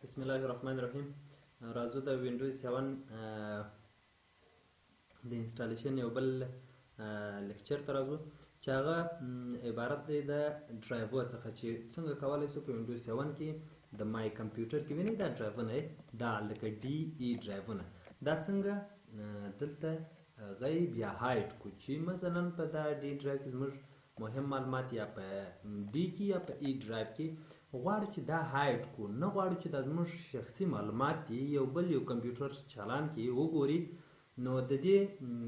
بسم الله الرحمن الرحیم. راځو د وینډوز 7 د انسټالیشن یو بل لیکچر ته راځو چې هغه عبارت دی د ډرایور څخه چې څنګه کولی شو په وینډوز 7 کې د مای کمپیوټر کې وینئ دا ډرایورونه دا لکه ډي ای ډرایورونه دا څنګه دلته غیب یا هایډ کو چې مثلا په دا ډي ډرایو کې زموږ مهم معلومات یا په ډي کې یا په ای ډرایو کې غواړو چې دا هایډ کو نه غواړو چې دا زموږ شخصي معلومات دي یو بل یو کمپیوټر چالان کې وګوري نو د دې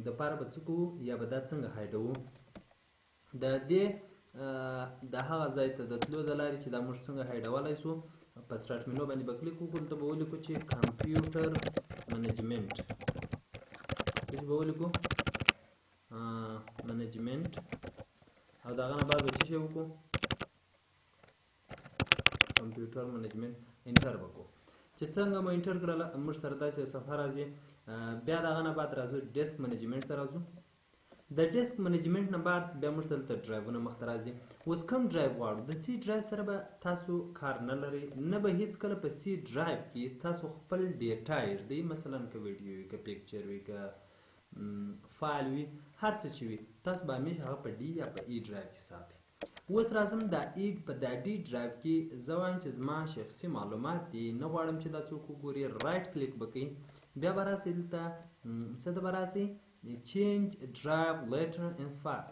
دپاره به څه کوو یا به دا څنګه هایډوو د دې د هغه ځای ته د تلو د لارې چې دا موږ څنګه هایډولی شو په سټارټ منو باندې به کلیک وکړو دلته به ولیکو چې کمپیوټر منیجمنټ دلته به ولیکو منیجمنټ او د هغه نه بعد به څه شی وکړو کمپیوټر منیجمنټ انټر وکړو چې څنګه مو انټر کړله موږ سره داسې صفحه راځي بیا د هغه نه بعد راځو ډیسک منیجمنټ ته راځو د ډیسک منیجمنټ نه بعد بیا موږ ته دلته ډرایوونه مخته راځي اوس کوم ډرایو غواړو د سی ډرایو سره به تاسو کار نه لرئ نه به هیڅکله په سی ډرایو کې تاسو خپل ډیټا ایږدئ مثلا که ویډیو وي که پیکچر وي که فایل وي هر څه چې وي تاسو به همیشه هغه په ډي یا په ای ډرایو کې ساتئ اوس راځم په دا ډي ډرایو کې زه وایم چې زما شخصي معلومات دي نه غواړم چې دا څوک وګوري رایټ کلیک به کوئ بیا به راسئ دلته څه ته به راسئ چینج ډرایو لیټر ان فایل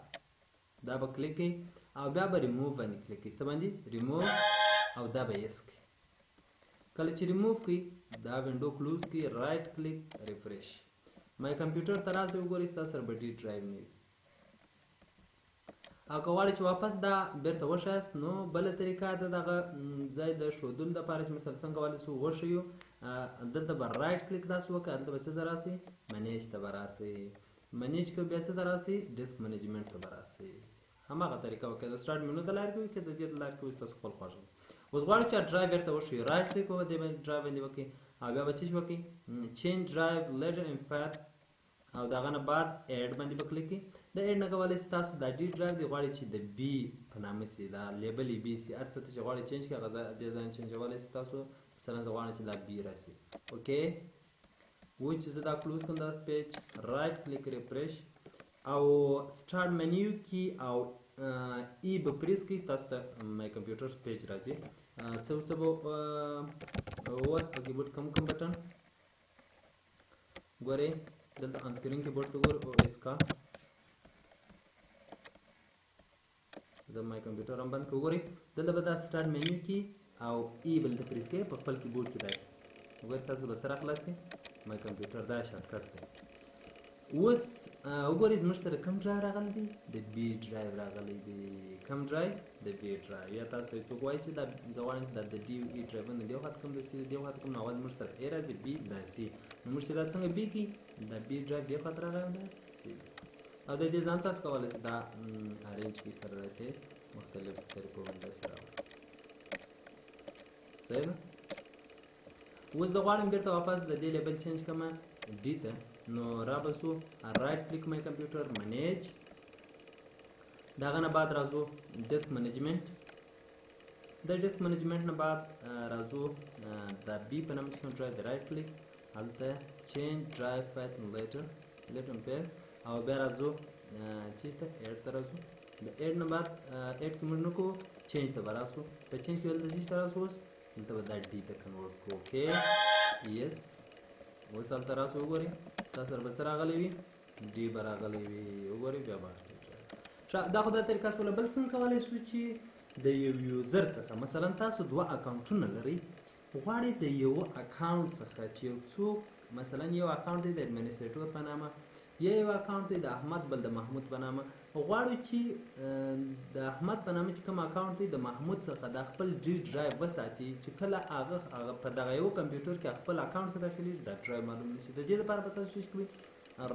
دا به کلیک کوئ او بیا به ریموو باندې کلیک کوئ څه باندې ریموو او دا به یس کوئ کله چې ریموو کوئ دا وینډو کلوز کوئ رایټ کلیک ریفریش مای کمپیوټر ته راسئ وګورئ ستاسو سره به ډي ډرایو نه وي او که غواړئ چې واپس دا بیرته وښایاست نو بله طریقه ده دغه ځای د ښودلو دپاره چې مثلا څنګه کولی شو وښیو دلته به رایټ کلیک داسې وکړئ هلته به څه ته راسئ منیج ته به راسئ منیج که بیا څه ته راسئ ډیسک منیجمنټ ته به راسئ هماغه طریقه وکړئ د سټارټ منو د لارې کوئ که د دې د لارې کوئ ستاسو خپل خوښ اوس غواړئ چې ډرایو بیرته وښیو رایټ کلیک وکړئ دې باندې ډرایو باندې وکړئ او بیا به څه شي وکړئ چینج ډرایو لیټر ان فایل او د هغه نه بعد ایډ باندې به کلیک کړئ د ایډ نه کولی شئ تاسو دا ډي ډرایو دی غواړئ چې د بي په نامه شي دا لیبل یې بي شي هر څه ته چې غواړئ چینج کړئ هغه دې ځای نه چینجولی شئ تاسو مثلا زه غواړم چې دا بي راشي اوکې و چې زه دا کلوز کړم دا پیج رایټ کلیک ریفریش او سټارټ منیو کې او ای به پریس کړئ تاسو ته مای کمپیوټر پیج راځي څه به اوس په کیبورډ کوم بټن ګورئ دلته آن سکرین کیبورډ ته ګورئ او اس کا زه مای کمپیوټر هم بند کړم وګورئ دلته به دا سټارټ منیو کې او ای به دلته پریس کړئ په خپل کیبورډ کې داسې وګورئ تاسو به څه راخلاصي مای کمپیوټر دا شارټکټ دی اوس وګورئ زموږ سره کوم ډرایو راغلی دی د بي ډرایو راغلی دی کوم ډرایو د بي ډرایو یا تاسو ته څوک وایي چې دا زه غواړم چې دا د ډي ای ډرایوونه د یو خط کوم د سی د یو خط کوم نو اول موږ سره ای راځي بي دا سی نو موږ چې دا څنګه بي کړي دا بي ډرایو د یو خط راغلی دی سی او د دې ځان تاسو کولی شئ دا ارینج کړئ سره داسې مختلفو طریقو باندې داسې راوړئ صحیح ده اوس زه غواړم بیرته واپس د دې لیبل چینج کړم ډي ته نو را به شو رایټ کلیک مای کمپیوټر منیج د هغه نه بعد راځو ډیسک منیجمنټ د ډیسک منیجمنټ نه بعد راځو د بي په نامه چې کوم ډرایو د رایټ کلیک هلته چینج ډرایو فایل لیټر ان فایل او بیا راځو چیز ته ایډ ته راځو د ایډ نه بعد ایډ کې موږ نه کوو چینج ته به راسو په چینج کې دلته چیز ته راسو اوس دلته به دا ډي ته کنورټ کړو اوکې یس اوس هلته راسو وګورئ ستاسو سره به څه راغلی وي ډي به راغلی وي وګورئ بیا به دا خو دا طریقه شوله بل څنګه کولی شو چې د یو یوزر څخه مثلا تاسو دوه اکاونټونه لرئ غواړئ د یوه اکاونټ څخه چې یو څوک مثلا یو اکاونټ دی د ایډمنسټریټور په نامه یا یو اکاونټ دی د احمد بل د محمود په نامه غواړو چې د احمد په نامه چې کوم اکاونټ دی د محمود څخه د خپل ډي ډرایو وساتي چې کله هغه په دغه یو کمپیوټر کې خپل اکاونټ ته داخلېږي دا ډرایو معلوم نه شي د دې لپاره به تاسو څه کوئ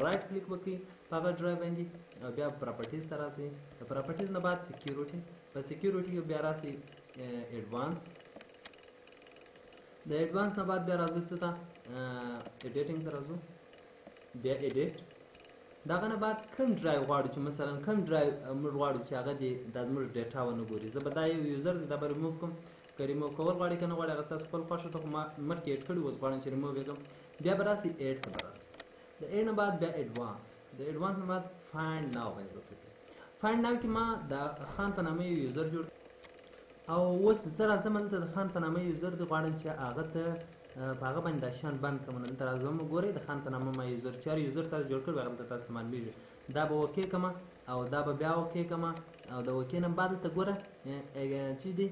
رایټ کلیک وکړئ په هغه ډرایو باندې او بیا پراپرټیز ته راسئ د پراپرټیز نه بعد سکیورټي په سکیورټي کې بیا راسئ ایډوانس د ایډوانس نه بعد بیا راځو څه ته ایډیټینګ ته راځو بیا ایډیټ د هغه نه بعد کوم ډرایو غواړو چې مثلا کوم ډرایو موږ غواړو چې هغه د زموږ ډیټا ونه ګوري زه به دا یو یوزر دی دا به ریموو کړم که ریموو کول غواړئ که نه غواړئ هغه ستاسو خپل خوښه ده خو ما مخکې اډ کړي اوس غواړم چې ریموو یې کړم بیا به راسئ اډ ته به راسئ د اډ نه بعد بیا اډوانس د اډوانس نه بعد فایند ناو باندې به کلیک کړئ فایند ناو کې ما د خان په نامه یو یوزر جوړ او اوس زه راځم دلته د خان په نامه یوزر دی غواړم چې هغه ته په هغه باندې دا شیان بند کړم نو دلته راځم ګورئ د خان په نامه ما یوزر چې هر یوزر تاسو جوړ کړی هغه دلته تاسو ته معلومیږي دا به اوکې کړم او دا به بیا اوکې کړم او د اوکې نه بعد دلته ګوره چې دی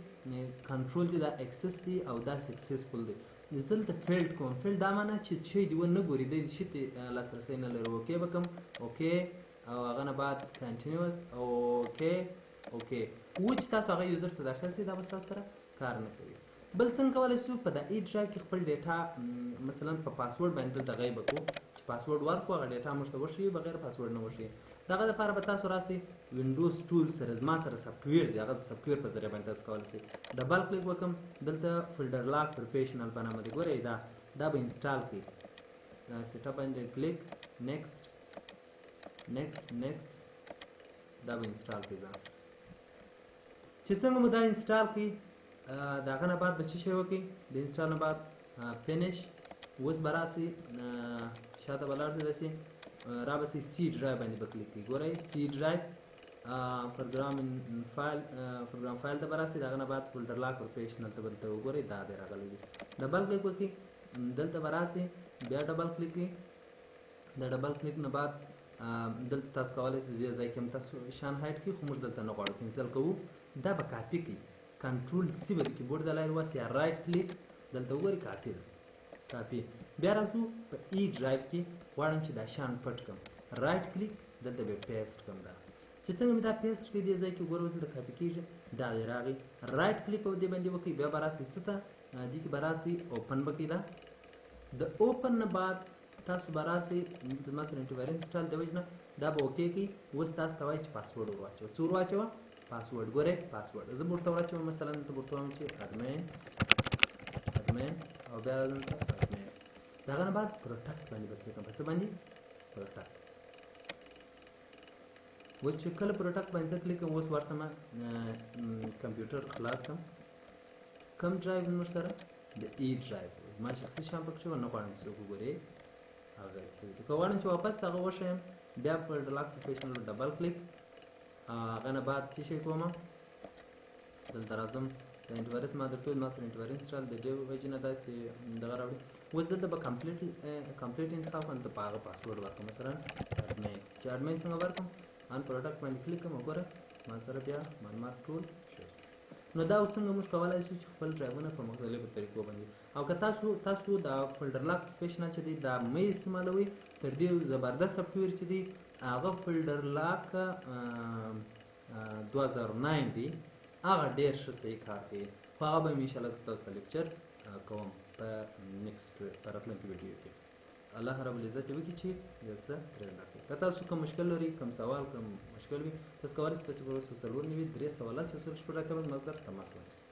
کنټرول دی دا اکسس دی او دا سکسسفول دی زه دلته فیلډ کوم فیلډ دا معنی چې شی دی ونه ګوري دی شي ته لاسرسی نه لري اوکې به کوم اوکې او هغه نه بعد کنټینیوس اوکې اوکې و چې تاسو هغه یوزر ته داخل شئ دا به ستاسو سره کار نه کوي بل څنګه کولی شو په د ای ډرایو کې خپل ډیټا مثلا په پاسورډ باندې دلته غیب کړو چې پاسورډ ورکړو هغه ډیټا موږ ته وښیي بغیر پاسورډ نه وښیي دغه لپاره به تاسو راسئ وینډوز ټول سره زما سره سافټویر دی هغه د سافټویر په ذریعه باندې تاسو کولی شئ ډبل کلیک وکړم دلته فلډر لاک پروفیشنل په نامه دی ګورئ دا به انسټال کړئ سیټ اپ باندې کلیک نیکسټ نیکسټ دا به انسټال کړئ ځان سره چې څنګه مو دا انسټال کړئ د هغه نه بعد به څه شی وکړئ د انسټال نه بعد فینش اوس به راسئ شاته به لاړ شئ داسې را به شئ سی ډرایو باندې به کلیک کړئ ګورئ سی ډرایو پروګرام فایل ته به راسئ د هغه نه بعد فولډر لاک پروفیشنل ته به دلته وګورئ دا دی راغلی دی ډبل کلیک وکړئ دلته به راسئ بیا ډبل کلیک کړئ د ډبل کلیک نه بعد دلته تاسو کولی شئ د دې ځای کې هم تاسو شان هایډ کړئ خو موږ دلته نه غواړو کینسل کوو دا به کاپي کړئ کنټرول سی به د کیبورډ د لارې واسي یا رایټ کلیک دلته وګورئ کاپي ده کاپي بیا راځو په ای ډرایو کې غواړم چې دا شان پټ کړم رایټ کلیک دلته به پیسټ کړم دا چې څنګه مې دا پیسټ کړي دې ځای کې ګوره اوس دلته کاپي کېږي دا دی راغی رایټ کلیک په دې باندې وکړئ بیا به راسئ څه ته دې کې به راسئ اوپن به کړئ دا د اوپن نه بعد تاسو به راسئ زما سره انټیوایرس انسټال د وجې نه دا به اوکې کړئ اوس تاسو ته وایي چې پاسورډ ور واچوه څه ور واچوه پاسورډ ګورئ پاسورډ زه به ورته واچوم مثلا ته ورته وایم چې اډمین او بیا راځم ته اډمین د هغه نه بعد پروټکټ باندې به کلیک کړم په څه باندې پروټکټ اوس چې کله پروټکټ باندې زه کلیک کوم اوس ورسمه کمپیوټر خلاص کړم کم ډرایو نور سره د ای ډرایو زما شخصي شیان پکې نه غواړم چې څوک وګوري هغه څه دي که غواړم چې واپس هغه وښیم بیا په لاک پروفیشنل ډبل کلیک هغه نه بعد څه شی کوم دلته راځم د انټیوایرس ما درته ما سره انټیوایرس انسټال د دې وجې نه داسې دغه راوړي اوس دلته به کمپلیټ انتخاب کړم د په هغه پاسورډ ورکړم مثلا اډمین چې اډمین څنګه ورکړم ان پروډکټ باندې کلیک کوم وګوره ما سره بیا معلومات ټول شو نو دا څنګه موږ کولی شو چې خپل ډرایوونه په مختلفو طریقو باندې او که تاسو د فولډر لاک پروفیشنل چې دی دا مې استعمالوئ تر دې زبردست سافټویر چې دی هغه فولډر لاک 2009 دی هغه ډېر ښه صحیح کار کوي خو هغه به مې انشاءالله زه تاسو ته لیکچر کوم په نیکسټ په راتلونکي ویډیو کې الله رب العزت وکړي چې یو څه ترې زده کړئ که تاسو کوم مشکل لرئ کوم سوال کوم مشکل وي تاسو کولی شئ په 0 3 9 3 7 ما سره تماس ونیسئ